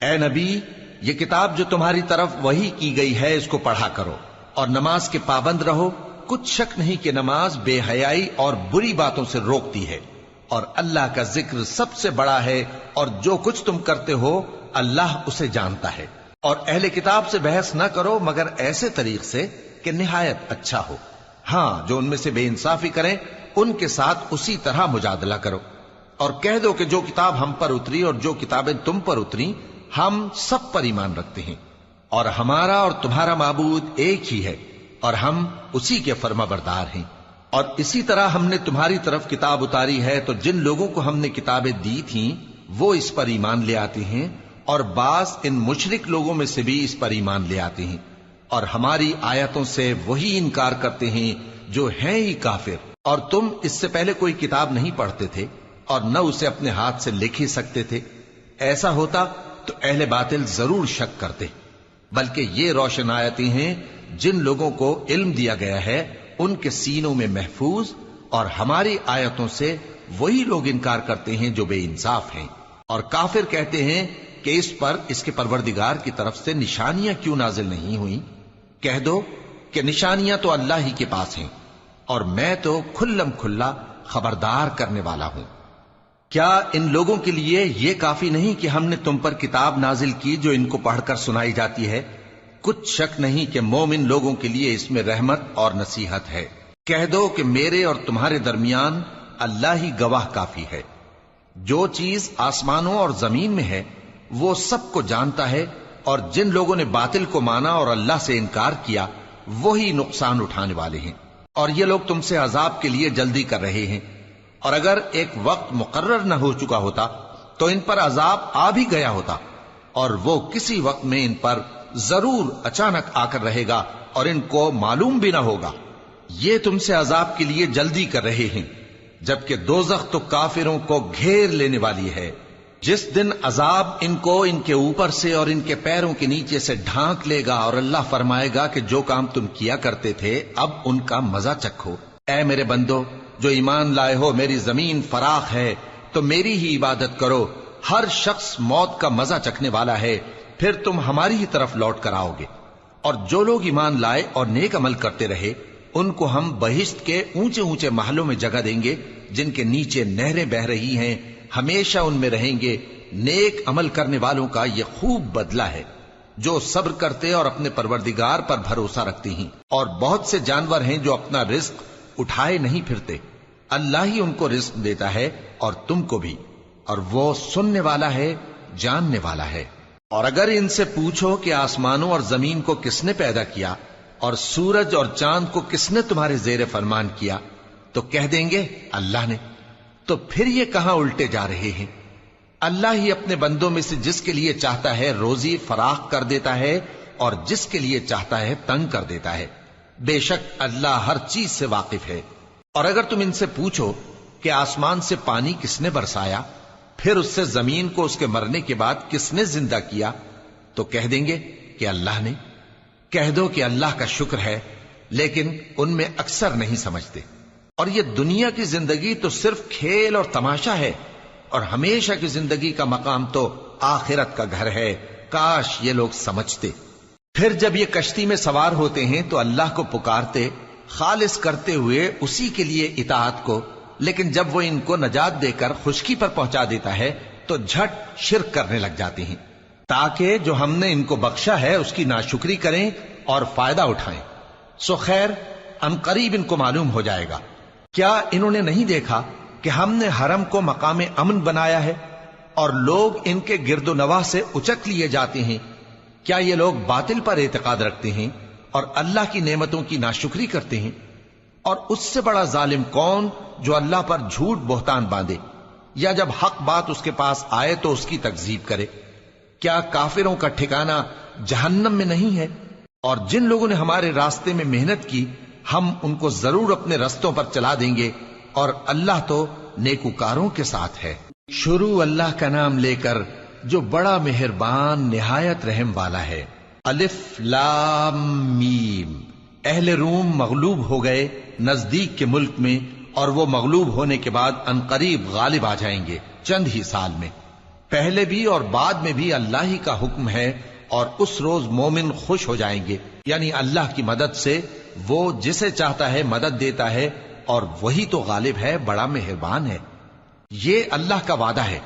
اے نبی، یہ کتاب جو تمہاری طرف وحی کی گئی ہے اس کو پڑھا کرو اور نماز کے پابند رہو۔ کچھ شک نہیں کہ نماز بے حیائی اور بری باتوں سے روکتی ہے، اور اللہ کا ذکر سب سے بڑا ہے، اور جو کچھ تم کرتے ہو اللہ اسے جانتا ہے۔ اور اہل کتاب سے بحث نہ کرو مگر ایسے طریق سے کہ نہایت اچھا ہو۔ ہاں، جو ان میں سے بے انصافی کریں ان کے ساتھ اسی طرح مجادلہ کرو، اور کہہ دو کہ جو کتاب ہم پر اتری اور جو کتابیں تم پر اتری ہم سب پر ایمان رکھتے ہیں، اور ہمارا اور تمہارا معبود ایک ہی ہے، اور ہم اسی کے فرما بردار ہیں۔ اور اسی طرح ہم نے تمہاری طرف کتاب اتاری ہے تو جن لوگوں کو ہم نے کتابیں دی تھیں وہ اس پر ایمان لے آتے ہیں، اور بعض ان مشرک لوگوں میں سے بھی اس پر ایمان لے آتے ہیں، اور ہماری آیتوں سے وہی انکار کرتے ہیں جو ہیں ہی کافر۔ اور تم اس سے پہلے کوئی کتاب نہیں پڑھتے تھے اور نہ اسے اپنے ہاتھ سے لکھ ہی سکتے تھے۔ ایسا ہوتا تو اہل باطل ضرور شک کرتے، بلکہ یہ روشن آیتیں ہیں جن لوگوں کو علم دیا گیا ہے ان کے سینوں میں محفوظ، اور ہماری آیتوں سے وہی لوگ انکار کرتے ہیں جو بے انصاف ہیں۔ اور کافر کہتے ہیں کہ اس پر اس کے پروردگار کی طرف سے نشانیاں کیوں نازل نہیں ہوئیں؟ کہہ دو کہ نشانیاں تو اللہ ہی کے پاس ہیں، اور میں تو کھلم کھلا خبردار کرنے والا ہوں۔ کیا ان لوگوں کے لیے یہ کافی نہیں کہ ہم نے تم پر کتاب نازل کی جو ان کو پڑھ کر سنائی جاتی ہے؟ کچھ شک نہیں کہ مومن لوگوں کے لیے اس میں رحمت اور نصیحت ہے۔ کہہ دو کہ میرے اور تمہارے درمیان اللہ ہی گواہ کافی ہے۔ جو چیز آسمانوں اور زمین میں ہے وہ سب کو جانتا ہے، اور جن لوگوں نے باطل کو مانا اور اللہ سے انکار کیا وہی نقصان اٹھانے والے ہیں۔ اور یہ لوگ تم سے عذاب کے لیے جلدی کر رہے ہیں، اور اگر ایک وقت مقرر نہ ہو چکا ہوتا تو ان پر عذاب آ بھی گیا ہوتا، اور وہ کسی وقت میں ان پر ضرور اچانک آ کر رہے گا اور ان کو معلوم بھی نہ ہوگا۔ یہ تم سے عذاب کے لیے جلدی کر رہے ہیں، جبکہ دوزخ تو کافروں کو گھیر لینے والی ہے۔ جس دن عذاب ان کو ان کے اوپر سے اور ان کے پیروں کے نیچے سے ڈھانک لے گا، اور اللہ فرمائے گا کہ جو کام تم کیا کرتے تھے اب ان کا مزہ چکھو۔ اے میرے بندو جو ایمان لائے ہو، میری زمین فراخ ہے تو میری ہی عبادت کرو۔ ہر شخص موت کا مزہ چکھنے والا ہے، پھر تم ہماری ہی طرف لوٹ کر آؤ گے۔ اور جو لوگ ایمان لائے اور نیک عمل کرتے رہے ان کو ہم بہشت کے اونچے اونچے محلوں میں جگہ دیں گے جن کے نیچے نہریں بہ رہی ہیں، ہمیشہ ان میں رہیں گے۔ نیک عمل کرنے والوں کا یہ خوب بدلہ ہے جو صبر کرتے اور اپنے پروردگار پر بھروسہ رکھتے ہیں۔ اور بہت سے جانور ہیں جو اپنا رزق اٹھائے نہیں پھرتے، اللہ ہی ان کو رزق دیتا ہے اور تم کو بھی، اور وہ سننے والا ہے، جاننے والا ہے۔ اور اگر ان سے پوچھو کہ آسمانوں اور زمین کو کس نے پیدا کیا اور سورج اور چاند کو کس نے تمہارے زیر فرمان کیا تو کہہ دیں گے اللہ نے۔ تو پھر یہ کہاں الٹے جا رہے ہیں؟ اللہ ہی اپنے بندوں میں سے جس کے لیے چاہتا ہے روزی فراخ کر دیتا ہے اور جس کے لیے چاہتا ہے تنگ کر دیتا ہے۔ بے شک اللہ ہر چیز سے واقف ہے۔ اور اگر تم ان سے پوچھو کہ آسمان سے پانی کس نے برسایا، پھر اس سے زمین کو اس کے مرنے کے بعد کس نے زندہ کیا تو کہہ دیں گے کہ اللہ نے۔ کہہ دو کہ اللہ کا شکر ہے، لیکن ان میں اکثر نہیں سمجھتے۔ اور یہ دنیا کی زندگی تو صرف کھیل اور تماشا ہے، اور ہمیشہ کی زندگی کا مقام تو آخرت کا گھر ہے۔ کاش یہ لوگ سمجھتے۔ پھر جب یہ کشتی میں سوار ہوتے ہیں تو اللہ کو پکارتے خالص کرتے ہوئے اسی کے لیے اطاعت کو، لیکن جب وہ ان کو نجات دے کر خشکی پر پہنچا دیتا ہے تو جھٹ شرک کرنے لگ جاتے ہیں، تاکہ جو ہم نے ان کو بخشا ہے اس کی ناشکری کریں اور فائدہ اٹھائیں۔ سو خیر ان قریب ان کو معلوم ہو جائے گا۔ کیا انہوں نے نہیں دیکھا کہ ہم نے حرم کو مقام امن بنایا ہے اور لوگ ان کے گرد و نواح سے اچک لیے جاتے ہیں؟ کیا یہ لوگ باطل پر اعتقاد رکھتے ہیں اور اللہ کی نعمتوں کی ناشکری کرتے ہیں؟ اور اس سے بڑا ظالم کون جو اللہ پر جھوٹ بہتان باندھے، یا جب حق بات اس کے پاس آئے تو اس کی تکذیب کرے؟ کیا کافروں کا ٹھکانہ جہنم میں نہیں ہے؟ اور جن لوگوں نے ہمارے راستے میں محنت کی ہم ان کو ضرور اپنے رستوں پر چلا دیں گے، اور اللہ تو نیکوکاروں کے ساتھ ہے۔ شروع اللہ کا نام لے کر جو بڑا مہربان نہایت رحم والا ہے۔ الف لام میم۔ اہل روم مغلوب ہو گئے نزدیک کے ملک میں، اور وہ مغلوب ہونے کے بعد عنقریب غالب آ جائیں گے چند ہی سال میں۔ پہلے بھی اور بعد میں بھی اللہ ہی کا حکم ہے، اور اس روز مومن خوش ہو جائیں گے، یعنی اللہ کی مدد سے وہ جسے چاہتا ہے مدد دیتا ہے، اور وہی تو غالب ہے، بڑا مہربان ہے۔ یہ اللہ کا وعدہ ہے،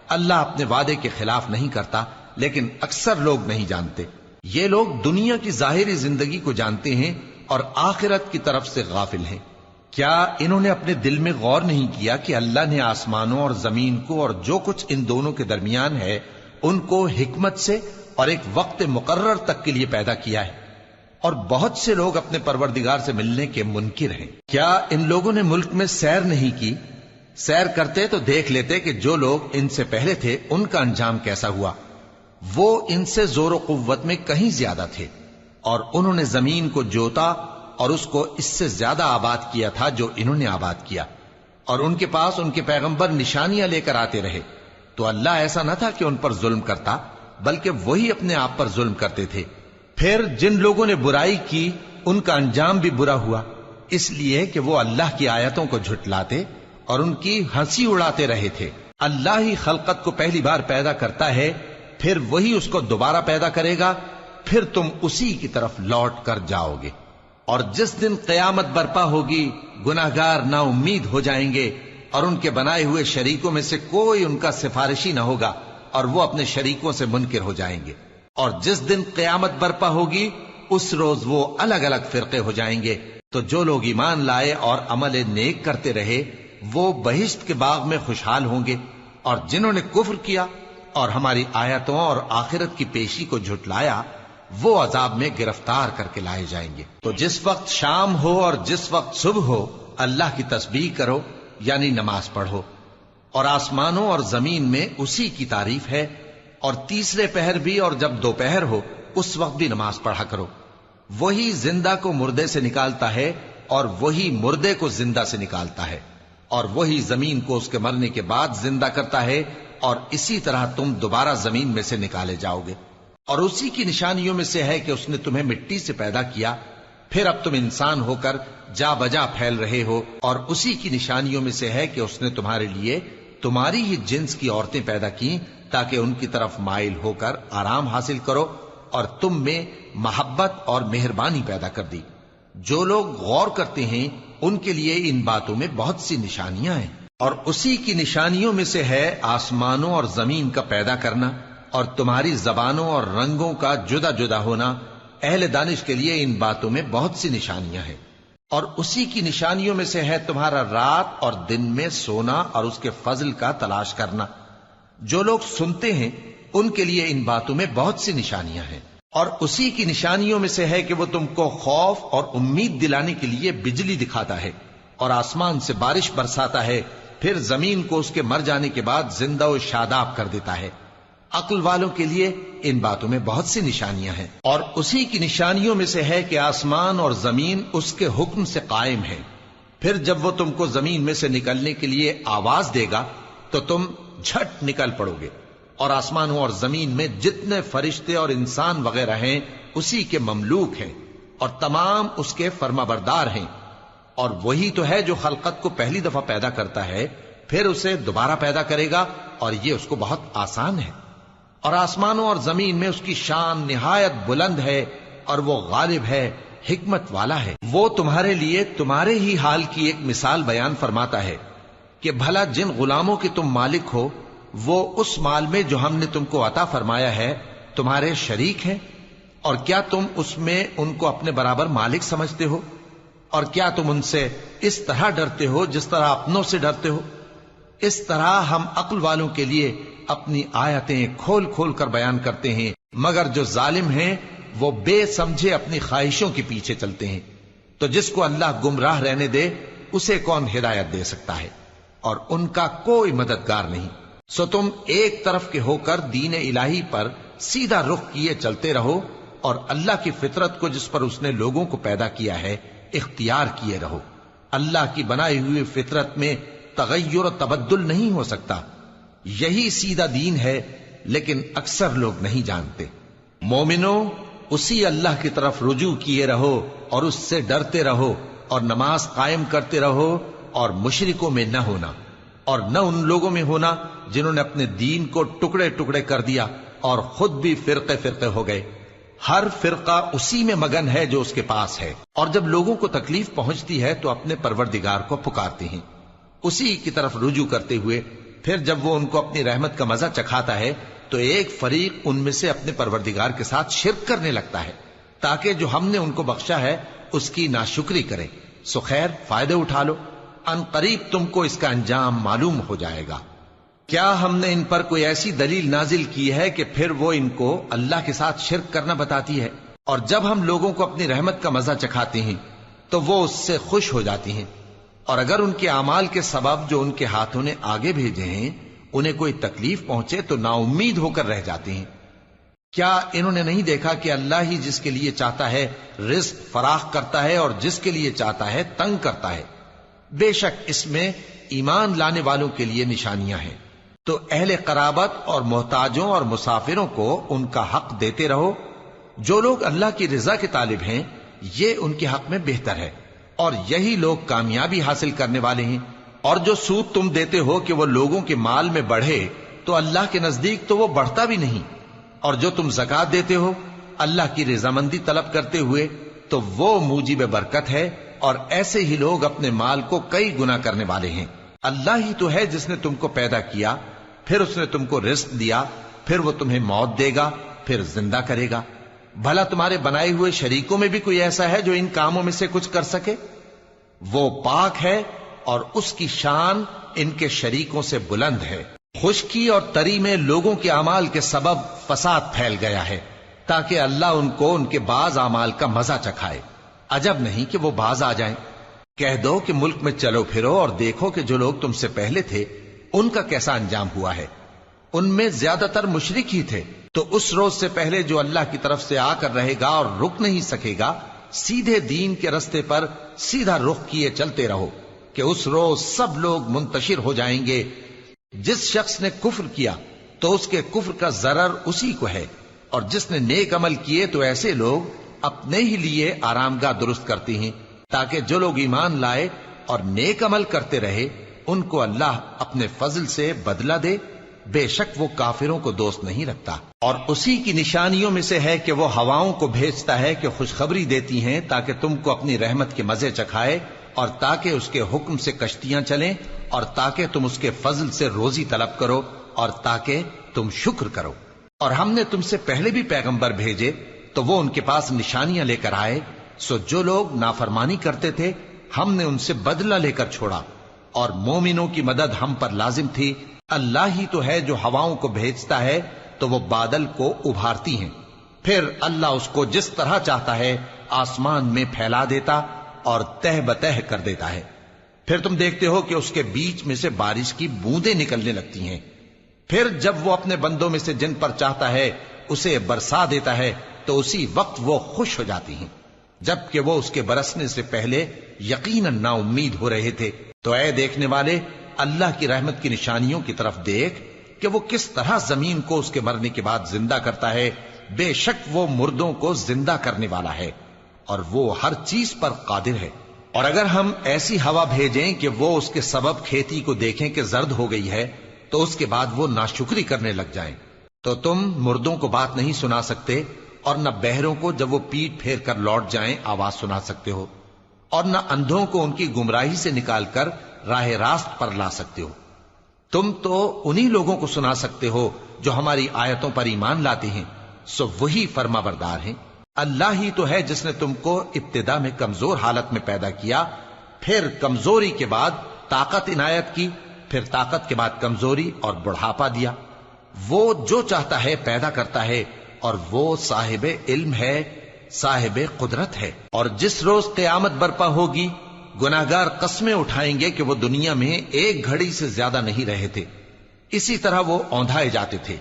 اللہ اپنے وعدے کے خلاف نہیں کرتا، لیکن اکثر لوگ نہیں جانتے۔ یہ لوگ دنیا کی ظاہری زندگی کو جانتے ہیں اور آخرت کی طرف سے غافل ہیں۔ کیا انہوں نے اپنے دل میں غور نہیں کیا کہ اللہ نے آسمانوں اور زمین کو اور جو کچھ ان دونوں کے درمیان ہے ان کو حکمت سے اور ایک وقت مقرر تک کے لیے پیدا کیا ہے؟ اور بہت سے لوگ اپنے پروردگار سے ملنے کے منکر ہیں۔ کیا ان لوگوں نے ملک میں سیر نہیں کی؟ سیر کرتے تو دیکھ لیتے کہ جو لوگ ان سے پہلے تھے ان کا انجام کیسا ہوا۔ وہ ان سے زور و قوت میں کہیں زیادہ تھے، اور انہوں نے زمین کو جوتا اور اس کو اس سے زیادہ آباد کیا تھا جو انہوں نے آباد کیا، اور ان کے پاس ان کے پیغمبر نشانیاں لے کر آتے رہے، تو اللہ ایسا نہ تھا کہ ان پر ظلم کرتا، بلکہ وہی اپنے آپ پر ظلم کرتے تھے۔ پھر جن لوگوں نے برائی کی ان کا انجام بھی برا ہوا، اس لیے کہ وہ اللہ کی آیتوں کو جھٹلاتے اور ان کی ہنسی اڑاتے رہے تھے۔ اللہ ہی خلقت کو پہلی بار پیدا کرتا ہے، پھر وہی اس کو دوبارہ پیدا کرے گا، پھر تم اسی کی طرف لوٹ کر جاؤ گے۔ اور جس دن قیامت برپا ہوگی گناہگار نا امید ہو جائیں گے، اور ان کے بنائے ہوئے شریکوں میں سے کوئی ان کا سفارشی نہ ہوگا، اور وہ اپنے شریکوں سے منکر ہو جائیں گے۔ اور جس دن قیامت برپا ہوگی اس روز وہ الگ الگ فرقے ہو جائیں گے، تو جو لوگ ایمان لائے اور عمل نیک کرتے رہے وہ بہشت کے باغ میں خوشحال ہوں گے، اور جنہوں نے کفر کیا اور ہماری آیتوں اور آخرت کی پیشی کو جھٹلایا وہ عذاب میں گرفتار کر کے لائے جائیں گے۔ تو جس وقت شام ہو اور جس وقت صبح ہو اللہ کی تسبیح کرو، یعنی نماز پڑھو، اور آسمانوں اور زمین میں اسی کی تعریف ہے، اور تیسرے پہر بھی اور جب دوپہر ہو اس وقت بھی نماز پڑھا کرو۔ وہی زندہ کو مردے سے نکالتا ہے اور وہی مردے کو زندہ سے نکالتا ہے، اور وہی زمین کو اس کے مرنے کے بعد زندہ کرتا ہے، اور اسی طرح تم دوبارہ زمین میں سے نکالے جاؤ گے۔ اور اسی کی نشانیوں میں سے ہے کہ اس نے تمہیں مٹی سے پیدا کیا، پھر اب تم انسان ہو کر جا بجا پھیل رہے ہو، اور اسی کی نشانیوں میں سے ہے کہ اس نے تمہارے لیے تمہاری ہی جنس کی عورتیں پیدا کی تاکہ ان کی طرف مائل ہو کر آرام حاصل کرو، اور تم میں محبت اور مہربانی پیدا کر دی۔ جو لوگ غور کرتے ہیں ان کے لیے ان باتوں میں بہت سی نشانیاں ہیں۔ اور اسی کی نشانیوں میں سے ہے آسمانوں اور زمین کا پیدا کرنا، اور تمہاری زبانوں اور رنگوں کا جدا جدا ہونا۔ اہل دانش کے لیے ان باتوں میں بہت سی نشانیاں ہیں۔ اور اسی کی نشانیوں میں سے ہے تمہارا رات اور دن میں سونا اور اس کے فضل کا تلاش کرنا۔ جو لوگ سنتے ہیں ان کے لیے ان باتوں میں بہت سی نشانیاں ہیں۔ اور اسی کی نشانیوں میں سے ہے کہ وہ تم کو خوف اور امید دلانے کے لیے بجلی دکھاتا ہے، اور آسمان سے بارش برساتا ہے، پھر زمین کو اس کے مر جانے کے بعد زندہ و شاداب کر دیتا ہے۔ عقل والوں کے لیے ان باتوں میں بہت سی نشانیاں ہیں۔ اور اسی کی نشانیوں میں سے ہے کہ آسمان اور زمین اس کے حکم سے قائم ہے، پھر جب وہ تم کو زمین میں سے نکلنے کے لیے آواز دے گا تو تم جھٹ نکل پڑو گے۔ اور آسمانوں اور زمین میں جتنے فرشتے اور انسان وغیرہ ہیں اسی کے مملوک ہیں، اور تمام اس کے فرما بردار ہیں۔ اور وہی تو ہے جو خلقت کو پہلی دفعہ پیدا کرتا ہے، پھر اسے دوبارہ پیدا کرے گا، اور یہ اس کو بہت آسان ہے۔ اور آسمانوں اور زمین میں اس کی شان نہایت بلند ہے، اور وہ غالب ہے، حکمت والا ہے۔ وہ تمہارے لیے تمہارے ہی حال کی ایک مثال بیان فرماتا ہے کہ بھلا جن غلاموں کے تم مالک ہو وہ اس مال میں جو ہم نے تم کو عطا فرمایا ہے تمہارے شریک ہیں، اور کیا تم اس میں ان کو اپنے برابر مالک سمجھتے ہو؟ اور کیا تم ان سے اس طرح ڈرتے ہو جس طرح اپنوں سے ڈرتے ہو؟ اس طرح ہم عقل والوں کے لیے اپنی آیتیں کھول کھول کر بیان کرتے ہیں، مگر جو ظالم ہیں وہ بے سمجھے اپنی خواہشوں کے پیچھے چلتے ہیں۔ تو جس کو اللہ گمراہ رہنے دے اسے کون ہدایت دے سکتا ہے، اور ان کا کوئی مددگار نہیں۔ سو تم ایک طرف کے ہو کر دین الہی پر سیدھا رخ کیے چلتے رہو، اور اللہ کی فطرت کو جس پر اس نے لوگوں کو پیدا کیا ہے اختیار کیے رہو۔ اللہ کی بنائی ہوئی فطرت میں تغیر و تبدل نہیں ہو سکتا، یہی سیدھا دین ہے، لیکن اکثر لوگ نہیں جانتے۔ مومنو، اسی اللہ کی طرف رجوع کیے رہو اور اس سے ڈرتے رہو، اور نماز قائم کرتے رہو، اور مشرکوں میں نہ ہونا۔ اور نہ ان لوگوں میں ہونا جنہوں نے اپنے دین کو ٹکڑے ٹکڑے کر دیا اور خود بھی فرقے فرقے ہو گئے۔ ہر فرقہ اسی میں مگن ہے جو اس کے پاس ہے، اور جب لوگوں کو تکلیف پہنچتی ہے تو اپنے پروردگار کو پکارتے ہیں، اسی کی طرف رجوع کرتے ہوئے پھر جب وہ ان کو اپنی رحمت کا مزہ چکھاتا ہے تو ایک فریق ان میں سے اپنے پروردگار کے ساتھ شرک کرنے لگتا ہے تاکہ جو ہم نے ان کو بخشا ہے اس کی ناشکری کرے۔ سو خیر، فائدے اٹھا لو، ان قریب تم کو اس کا انجام معلوم ہو جائے گا۔ کیا ہم نے ان پر کوئی ایسی دلیل نازل کی ہے کہ پھر وہ ان کو اللہ کے ساتھ شرک کرنا بتاتی ہے؟ اور جب ہم لوگوں کو اپنی رحمت کا مزہ چکھاتے ہیں تو وہ اس سے خوش ہو جاتی ہیں، اور اگر ان کے اعمال کے سبب جو ان کے ہاتھوں نے آگے بھیجے ہیں انہیں کوئی تکلیف پہنچے تو نا امید ہو کر رہ جاتے ہیں۔ کیا انہوں نے نہیں دیکھا کہ اللہ ہی جس کے لیے چاہتا ہے رزق فراخ کرتا ہے اور جس کے لیے چاہتا ہے تنگ کرتا ہے؟ بے شک اس میں ایمان لانے والوں کے لیے نشانیاں ہیں۔ تو اہل قرابت اور محتاجوں اور مسافروں کو ان کا حق دیتے رہو۔ جو لوگ اللہ کی رضا کے طالب ہیں یہ ان کے حق میں بہتر ہے، اور یہی لوگ کامیابی حاصل کرنے والے ہیں۔ اور جو سود تم دیتے ہو کہ وہ لوگوں کے مال میں بڑھے تو اللہ کے نزدیک تو وہ بڑھتا بھی نہیں، اور جو تم زکوٰۃ دیتے ہو اللہ کی رضامندی طلب کرتے ہوئے تو وہ موجب برکت ہے، اور ایسے ہی لوگ اپنے مال کو کئی گنا کرنے والے ہیں۔ اللہ ہی تو ہے جس نے تم کو پیدا کیا، پھر اس نے تم کو رزق دیا، پھر وہ تمہیں موت دے گا، پھر زندہ کرے گا۔ بھلا تمہارے بنائے ہوئے شریکوں میں بھی کوئی ایسا ہے جو ان کاموں میں سے کچھ کر سکے؟ وہ پاک ہے اور اس کی شان ان کے شریکوں سے بلند ہے۔ خشکی اور تری میں لوگوں کے اعمال کے سبب فساد پھیل گیا ہے تاکہ اللہ ان کو ان کے بعض اعمال کا مزہ چکھائے۔ عجب نہیں کہ وہ باز آ جائیں۔ کہہ دو کہ ملک میں چلو پھرو اور دیکھو کہ جو لوگ تم سے پہلے تھے ان کا کیسا انجام ہوا ہے۔ ان میں زیادہ تر مشرک ہی تھے، تو اس روز سے پہلے جو اللہ کی طرف سے آ کر رہے گا اور رک نہیں سکے گا، سیدھے دین کے رستے پر سیدھا رخ کیے چلتے رہو کہ اس روز سب لوگ منتشر ہو جائیں گے۔ جس شخص نے کفر کیا تو اس کے کفر کا ضرر اسی کو ہے، اور جس نے نیک عمل کیے تو ایسے لوگ اپنے ہی لیے آرام گاہ درست کرتے ہیں تاکہ جو لوگ ایمان لائے اور نیک عمل کرتے رہے ان کو اللہ اپنے فضل سے بدلہ دے۔ بے شک وہ کافروں کو دوست نہیں رکھتا۔ اور اسی کی نشانیوں میں سے ہے کہ وہ ہواؤں کو بھیجتا ہے کہ خوشخبری دیتی ہیں تاکہ تم کو اپنی رحمت کے مزے چکھائے، اور تاکہ اس کے حکم سے کشتیاں چلیں، اور تاکہ تم اس کے فضل سے روزی طلب کرو، اور تاکہ تم شکر کرو۔ اور ہم نے تم سے پہلے بھی پیغمبر بھیجے تو وہ ان کے پاس نشانیاں لے کر آئے، سو جو لوگ نافرمانی کرتے تھے ہم نے ان سے بدلہ لے کر چھوڑا، اور مومنوں کی مدد ہم پر لازم تھی۔ اللہ ہی تو ہے جو ہواؤں کو بھیجتا ہے تو وہ بادل کو ابھارتی ہیں، پھر اللہ اس کو جس طرح چاہتا ہے آسمان میں پھیلا دیتا اور تہ بتہ کر دیتا ہے۔ پھر تم دیکھتے ہو کہ اس کے بیچ میں سے بارش کی بوندیں نکلنے لگتی ہیں، پھر جب وہ اپنے بندوں میں سے جن پر چاہتا ہے اسے برسا دیتا ہے تو اسی وقت وہ خوش ہو جاتی ہیں، جبکہ وہ اس کے برسنے سے پہلے یقیناً نا امید ہو رہے تھے۔ تو اے دیکھنے والے، اللہ کی رحمت کی نشانیوں کی طرف دیکھ کہ وہ کس طرح زمین کو اس کے مرنے کے بعد زندہ کرتا ہے۔ بے شک وہ مردوں کو زندہ کرنے والا ہے اور وہ ہر چیز پر قادر ہے۔ اور اگر ہم ایسی ہوا بھیجیں کہ وہ اس کے سبب کھیتی کو دیکھیں کہ زرد ہو گئی ہے تو اس کے بعد وہ ناشکری کرنے لگ جائیں، تو تم مردوں کو بات نہیں سنا سکتے، اور نہ بہروں کو جب وہ پیٹ پھیر کر لوٹ جائیں آواز سنا سکتے ہو، اور نہ اندھوں کو ان کی گمراہی سے نکال کر راہ راست پر لا سکتے ہو۔ تم تو انہی لوگوں کو سنا سکتے ہو جو ہماری آیتوں پر ایمان لاتے ہیں، سو وہی فرما بردار ہیں۔ اللہ ہی تو ہے جس نے تم کو ابتدا میں کمزور حالت میں پیدا کیا، پھر کمزوری کے بعد طاقت عنایت کی، پھر طاقت کے بعد کمزوری اور بڑھاپا دیا۔ وہ جو چاہتا ہے پیدا کرتا ہے، اور وہ صاحب علم ہے، صاحب قدرت ہے۔ اور جس روز قیامت برپا ہوگی گناہگار قسمیں اٹھائیں گے کہ وہ دنیا میں ایک گھڑی سے زیادہ نہیں رہے تھے، اسی طرح وہ اوندھائے جاتے تھے۔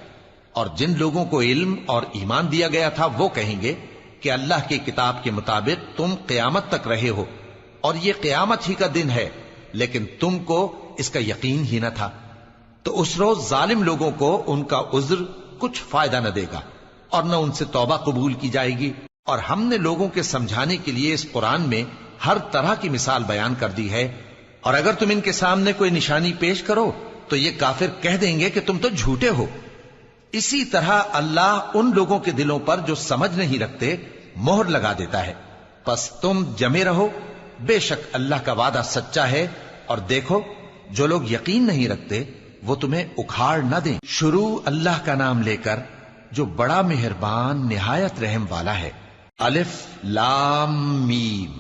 اور جن لوگوں کو علم اور ایمان دیا گیا تھا وہ کہیں گے کہ اللہ کی کتاب کے مطابق تم قیامت تک رہے ہو، اور یہ قیامت ہی کا دن ہے، لیکن تم کو اس کا یقین ہی نہ تھا۔ تو اس روز ظالم لوگوں کو ان کا عذر کچھ فائدہ نہ دے گا، اور نہ ان سے توبہ قبول کی جائے گی۔ اور ہم نے لوگوں کے سمجھانے کے لیے اس قرآن میں ہر طرح کی مثال بیان کر دی ہے، اور اگر تم ان کے سامنے کوئی نشانی پیش کرو تو یہ کافر کہہ دیں گے کہ تم تو جھوٹے ہو۔ اسی طرح اللہ ان لوگوں کے دلوں پر جو سمجھ نہیں رکھتے مہر لگا دیتا ہے۔ پس تم جمے رہو، بے شک اللہ کا وعدہ سچا ہے، اور دیکھو جو لوگ یقین نہیں رکھتے وہ تمہیں اکھاڑ نہ دیں۔ شروع اللہ کا نام لے کر جو بڑا مہربان نہایت رحم والا ہے۔ الف لام میم،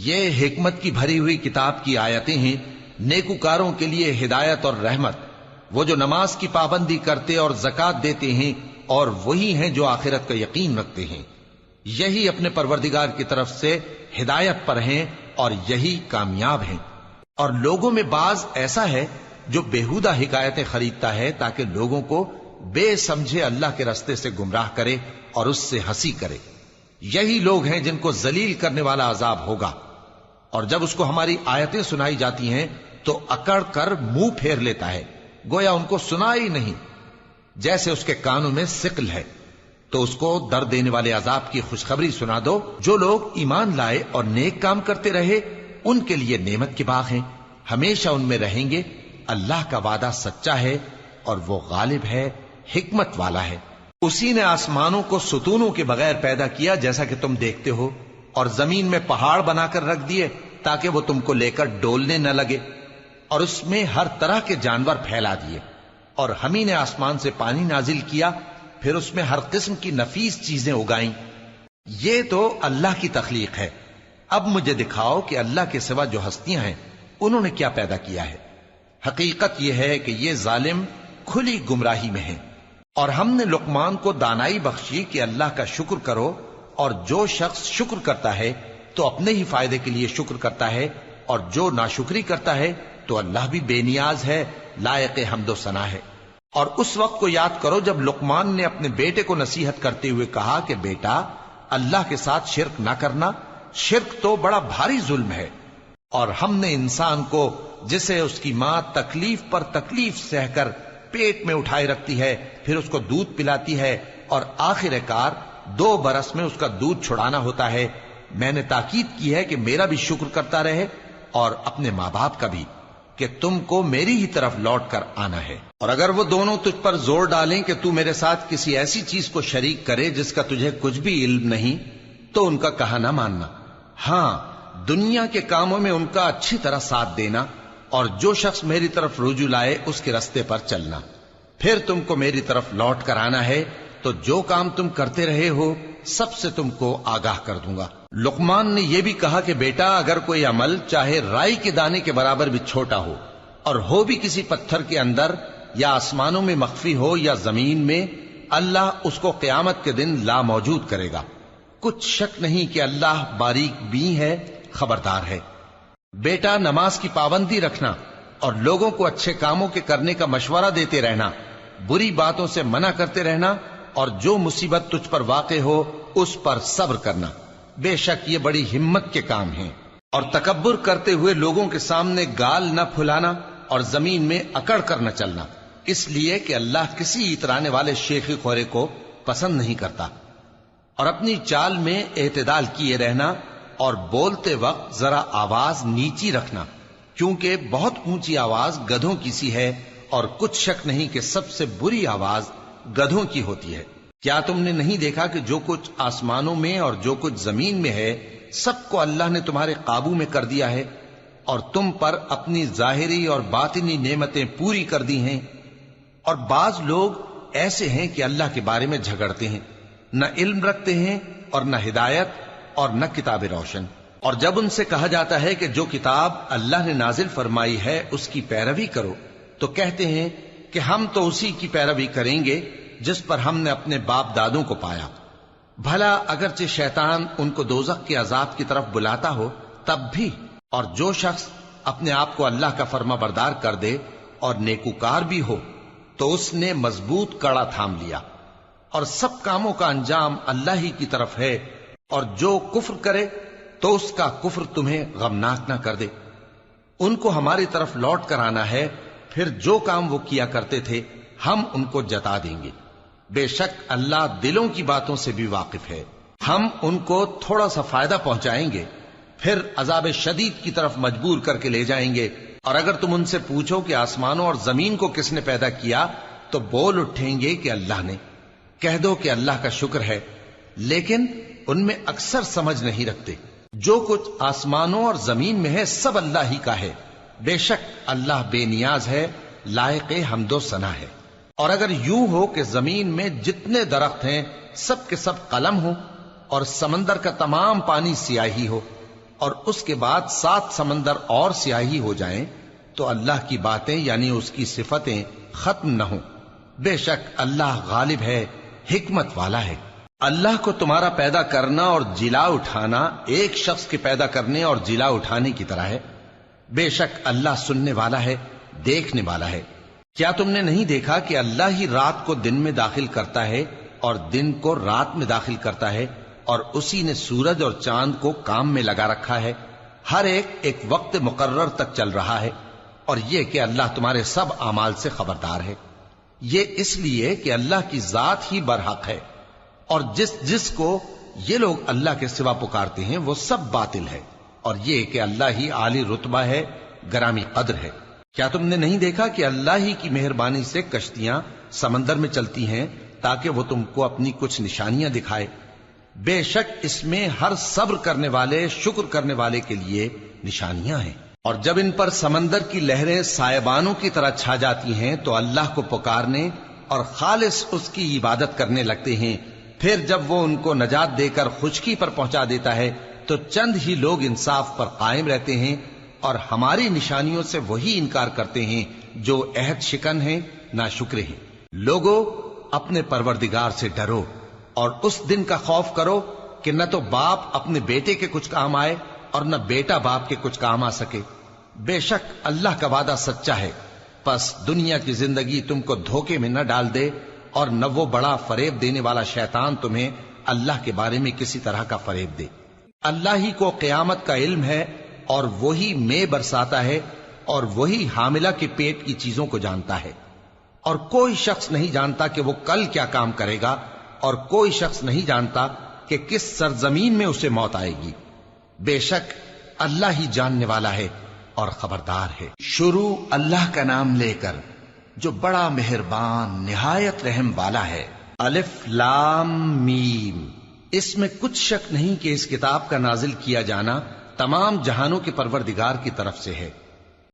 یہ حکمت کی بھری ہوئی کتاب کی آیتیں ہیں، نیکوکاروں کے لیے ہدایت اور رحمت، وہ جو نماز کی پابندی کرتے اور زکوٰۃ دیتے ہیں، اور وہی ہیں جو آخرت کا یقین رکھتے ہیں، یہی اپنے پروردگار کی طرف سے ہدایت پر ہیں اور یہی کامیاب ہیں۔ اور لوگوں میں بعض ایسا ہے جو بیہودہ حکایتیں خریدتا ہے تاکہ لوگوں کو بے سمجھے اللہ کے رستے سے گمراہ کرے اور اس سے ہنسی کرے۔ یہی لوگ ہیں جن کو ذلیل کرنے والا عذاب ہوگا، اور جب اس کو ہماری آیتیں سنائی جاتی ہیں تو اکڑ کر منہ پھیر لیتا ہے، گویا ان کو سنا ہی نہیں، جیسے اس کے کانوں میں ثقل ہے۔ تو اس کو درد دینے والے عذاب کی خوشخبری سنا دو۔ جو لوگ ایمان لائے اور نیک کام کرتے رہے ان کے لیے نعمت کے باغ ہیں، ہمیشہ ان میں رہیں گے۔ اللہ کا وعدہ سچا ہے اور وہ غالب ہے، حکمت والا ہے۔ اسی نے آسمانوں کو ستونوں کے بغیر پیدا کیا جیسا کہ تم دیکھتے ہو، اور زمین میں پہاڑ بنا کر رکھ دیے تاکہ وہ تم کو لے کر ڈولنے نہ لگے، اور اس میں ہر طرح کے جانور پھیلا دیے، اور ہم ہی نے آسمان سے پانی نازل کیا، پھر اس میں ہر قسم کی نفیس چیزیں اگائیں۔ یہ تو اللہ کی تخلیق ہے۔ اب مجھے دکھاؤ کہ اللہ کے سوا جو ہستیاں ہیں انہوں نے کیا پیدا کیا ہے۔ حقیقت یہ ہے کہ یہ ظالم کھلی گمراہی میں ہیں۔ اور ہم نے لقمان کو دانائی بخشی کہ اللہ کا شکر کرو، اور جو شخص شکر کرتا ہے تو اپنے ہی فائدے کے لیے شکر کرتا ہے، اور جو ناشکری کرتا ہے تو اللہ بھی بے نیاز ہے، لائق حمد و ثنا ہے۔ اور اس وقت کو یاد کرو جب لقمان نے اپنے بیٹے کو نصیحت کرتے ہوئے کہا کہ بیٹا، اللہ کے ساتھ شرک نہ کرنا، شرک تو بڑا بھاری ظلم ہے۔ اور ہم نے انسان کو جسے اس کی ماں تکلیف پر تکلیف سہ کر پیٹ میں اٹھائے رکھتی ہے، پھر اس کو دودھ پلاتی ہے، اور آخر کار 2 برس میں اس کا دودھ چھڑانا ہوتا ہے، میں نے تاکید کی ہے کہ میرا بھی شکر کرتا رہے اور اپنے ماں باپ کا بھی، کہ تم کو میری ہی طرف لوٹ کر آنا ہے۔ اور اگر وہ دونوں تجھ پر زور ڈالیں کہ تو میرے ساتھ کسی ایسی چیز کو شریک کرے جس کا تجھے کچھ بھی علم نہیں، تو ان کا کہا نہ ماننا، ہاں دنیا کے کاموں میں ان کا اچھی طرح ساتھ دینا، اور جو شخص میری طرف رجوع لائے اس کے رستے پر چلنا، پھر تم کو میری طرف لوٹ کر آنا ہے، تو جو کام تم کرتے رہے ہو سب سے تم کو آگاہ کر دوں گا۔ لقمان نے یہ بھی کہا کہ بیٹا، اگر کوئی عمل چاہے رائی کے دانے کے برابر بھی چھوٹا ہو، اور ہو بھی کسی پتھر کے اندر یا آسمانوں میں مخفی ہو یا زمین میں، اللہ اس کو قیامت کے دن لا موجود کرے گا۔ کچھ شک نہیں کہ اللہ باریک بین ہے، خبردار ہے۔ بیٹا، نماز کی پابندی رکھنا اور لوگوں کو اچھے کاموں کے کرنے کا مشورہ دیتے رہنا، بری باتوں سے منع کرتے رہنا، اور جو مصیبت تجھ پر واقع ہو اس پر صبر کرنا، بے شک یہ بڑی ہمت کے کام ہیں۔ اور تکبر کرتے ہوئے لوگوں کے سامنے گال نہ پھلانا اور زمین میں اکڑ کر نہ چلنا، اس لیے کہ اللہ کسی اترانے والے شیخی خورے کو پسند نہیں کرتا۔ اور اپنی چال میں اعتدال کیے رہنا، اور بولتے وقت ذرا آواز نیچی رکھنا، کیونکہ بہت اونچی آواز گدھوں کی سی ہے، اور کچھ شک نہیں کہ سب سے بری آواز گدھوں کی ہوتی ہے۔ کیا تم نے نہیں دیکھا کہ جو کچھ آسمانوں میں اور جو کچھ زمین میں ہے سب کو اللہ نے تمہارے قابو میں کر دیا ہے، اور تم پر اپنی ظاہری اور باطنی نعمتیں پوری کر دی ہیں۔ اور بعض لوگ ایسے ہیں کہ اللہ کے بارے میں جھگڑتے ہیں، نہ علم رکھتے ہیں اور نہ ہدایت اور نہ کتاب روشن۔ اور جب ان سے کہا جاتا ہے کہ جو کتاب اللہ نے نازل فرمائی ہے اس کی پیروی کرو، تو کہتے ہیں کہ ہم تو اسی کی پیروی کریں گے جس پر ہم نے اپنے باپ دادوں کو پایا۔ بھلا اگرچہ شیطان ان کو دوزخ کے عذاب کی طرف بلاتا ہو تب بھی۔ اور جو شخص اپنے آپ کو اللہ کا فرما بردار کر دے اور نیکوکار بھی ہو تو اس نے مضبوط کڑا تھام لیا، اور سب کاموں کا انجام اللہ ہی کی طرف ہے۔ اور جو کفر کرے تو اس کا کفر تمہیں غمناک نہ کر دے۔ ان کو ہماری طرف لوٹ کر آنا ہے، پھر جو کام وہ کیا کرتے تھے ہم ان کو جتا دیں گے۔ بے شک اللہ دلوں کی باتوں سے بھی واقف ہے۔ ہم ان کو تھوڑا سا فائدہ پہنچائیں گے، پھر عذاب شدید کی طرف مجبور کر کے لے جائیں گے۔ اور اگر تم ان سے پوچھو کہ آسمانوں اور زمین کو کس نے پیدا کیا تو بول اٹھیں گے کہ اللہ نے۔ کہہ دو کہ اللہ کا شکر ہے، لیکن ان میں اکثر سمجھ نہیں رکھتے۔ جو کچھ آسمانوں اور زمین میں ہے سب اللہ ہی کا ہے، بے شک اللہ بے نیاز ہے، لائق حمد و ثنا ہے۔ اور اگر یوں ہو کہ زمین میں جتنے درخت ہیں سب کے سب قلم ہو، اور سمندر کا تمام پانی سیاہی ہو، اور اس کے بعد 7 سمندر اور سیاہی ہو جائیں، تو اللہ کی باتیں یعنی اس کی صفتیں ختم نہ ہوں۔ بے شک اللہ غالب ہے، حکمت والا ہے۔ اللہ کو تمہارا پیدا کرنا اور جلا اٹھانا ایک شخص کے پیدا کرنے اور جلا اٹھانے کی طرح ہے۔ بے شک اللہ سننے والا ہے، دیکھنے والا ہے۔ کیا تم نے نہیں دیکھا کہ اللہ ہی رات کو دن میں داخل کرتا ہے اور دن کو رات میں داخل کرتا ہے، اور اسی نے سورج اور چاند کو کام میں لگا رکھا ہے، ہر ایک وقت مقرر تک چل رہا ہے، اور یہ کہ اللہ تمہارے سب اعمال سے خبردار ہے۔ یہ اس لیے کہ اللہ کی ذات ہی برحق ہے، اور جس کو یہ لوگ اللہ کے سوا پکارتے ہیں وہ سب باطل ہے، اور یہ کہ اللہ ہی عالی رتبہ ہے، گرامی قدر ہے۔ کیا تم نے نہیں دیکھا کہ اللہ ہی کی مہربانی سے کشتیاں سمندر میں چلتی ہیں تاکہ وہ تم کو اپنی کچھ نشانیاں دکھائے؟ بے شک اس میں ہر صبر کرنے والے، شکر کرنے والے کے لیے نشانیاں ہیں۔ اور جب ان پر سمندر کی لہریں سائبانوں کی طرح چھا جاتی ہیں تو اللہ کو پکارنے اور خالص اس کی عبادت کرنے لگتے ہیں، پھر جب وہ ان کو نجات دے کر خشکی پر پہنچا دیتا ہے تو چند ہی لوگ انصاف پر قائم رہتے ہیں، اور ہماری نشانیوں سے وہی انکار کرتے ہیں جو عہد شکن ہیں، ناشکرے ہیں۔ لوگو اپنے پروردگار سے ڈرو اور اس دن کا خوف کرو کہ نہ تو باپ اپنے بیٹے کے کچھ کام آئے اور نہ بیٹا باپ کے کچھ کام آ سکے۔ بے شک اللہ کا وعدہ سچا ہے، پس دنیا کی زندگی تم کو دھوکے میں نہ ڈال دے، اور نہ وہ بڑا فریب دینے والا شیطان تمہیں اللہ کے بارے میں کسی طرح کا فریب دے۔ اللہ ہی کو قیامت کا علم ہے، اور وہی میں برساتا ہے، اور وہی حاملہ کے پیٹ کی چیزوں کو جانتا ہے، اور کوئی شخص نہیں جانتا کہ وہ کل کیا کام کرے گا، اور کوئی شخص نہیں جانتا کہ کس سرزمین میں اسے موت آئے گی۔ بے شک اللہ ہی جاننے والا ہے اور خبردار ہے۔ شروع اللہ کا نام لے کر جو بڑا مہربان نہایت رحم والا ہے۔ الف لام میم۔ اس میں کچھ شک نہیں کہ اس کتاب کا نازل کیا جانا تمام جہانوں کے پروردگار کی طرف سے ہے،